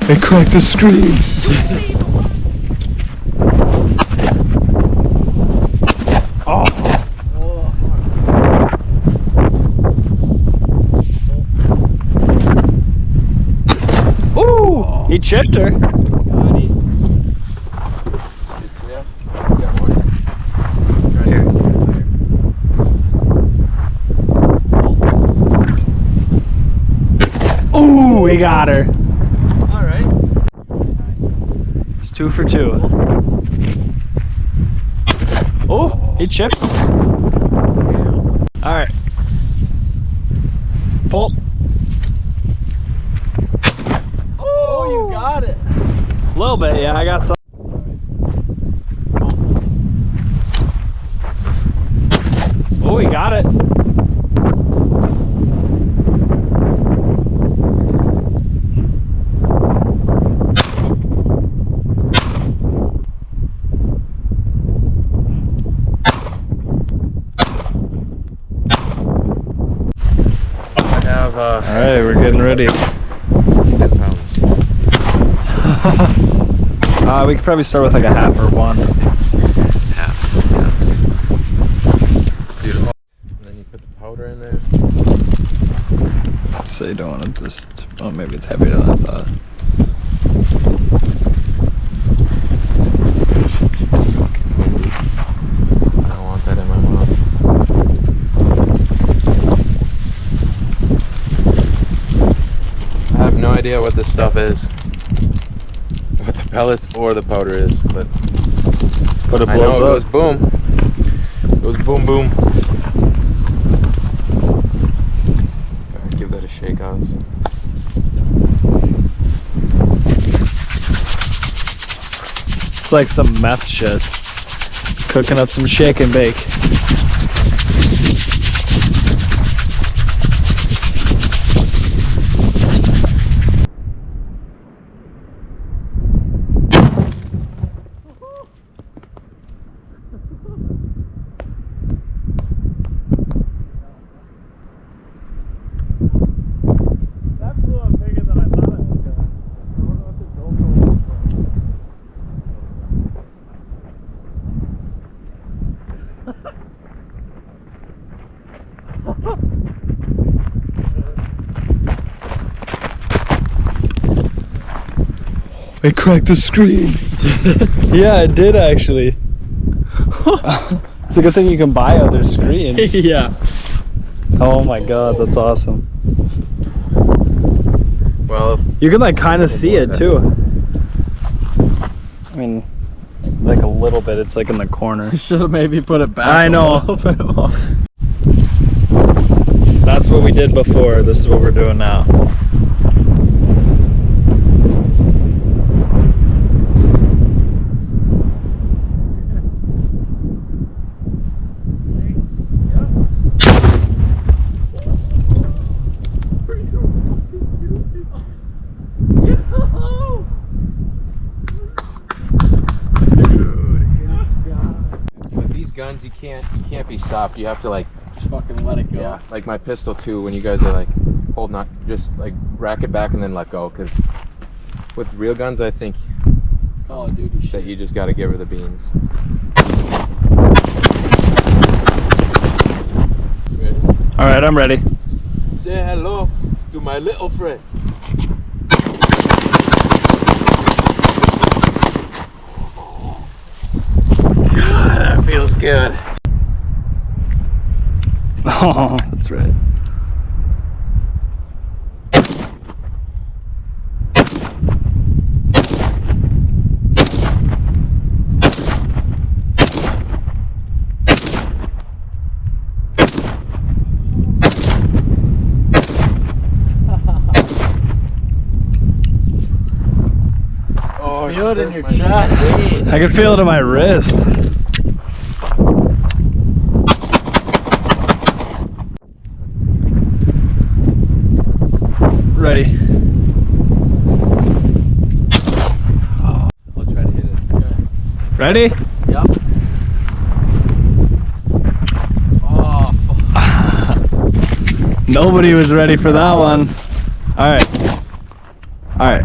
It cracked the screen. Ooh! He chipped her. Right here. Ooh, we got her. All right. It's 2 for 2. Oh, he chipped. All right. Pull. Oh, you got it. A little bit, yeah. I got some. Oh, we got it. All right, we're getting ready. 10 pounds. We could probably start with like a half or 1. Half. Yeah. Beautiful. And then you put the powder in there. So you don't want it this. Oh, maybe it's heavier than I thought. I don't want that in my mouth. I have no idea what this stuff is. What the pellets or the powder is, but But it I know blows it goes up. boom. It goes boom boom. Alright, give that a shake, Oz. It's like some meth shit. Cooking up some shake and bake. That blew up bigger than I thought it was gonna. I wonder what the GoPro was It cracked the screen. Yeah, it did actually. It's a good thing you can buy other screens. Yeah. Oh my god, that's awesome. Well, You can like kind of see it too. I mean, like a little bit. It's like in the corner. Should have maybe put it back. I know. A little bit more. That's what we did before. This is what we're doing now. with these guns, you can't be stopped. You have to like, Just fucking let it go. yeah, like my pistol too. When you guys are like holding on, just like rack it back and then let go. Because with real guns, I think Call of Duty that shit. you just got to give her the beans. Ready? All right, I'm ready. Say hello to my little friend. God, that feels good. Oh, that's right. Oh, Feel it in your my chest. vein. I can feel it in my wrist. Ready. I'll try to hit it. Ready? Yep. Oh, Nobody was ready for that one. All right. All right.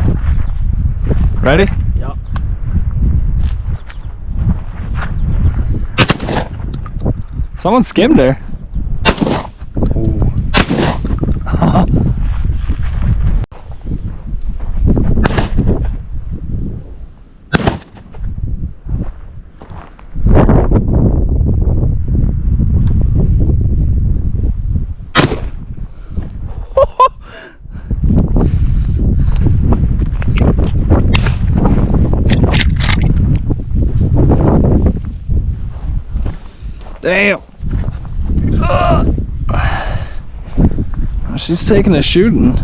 Ready? Yep. Someone skimmed her. Damn. She's taking a shooting.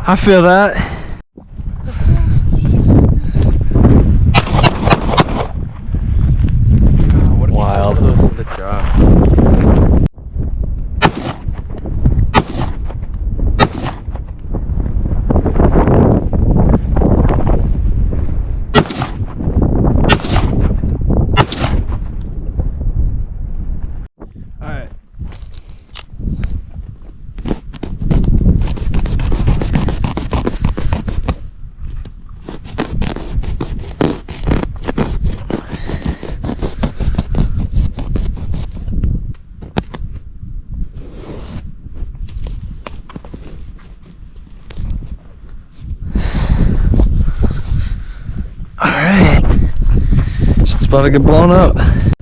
I feel that. What if Wild. you took one of those in the jaw? Alright. Alright. Just about to get blown up.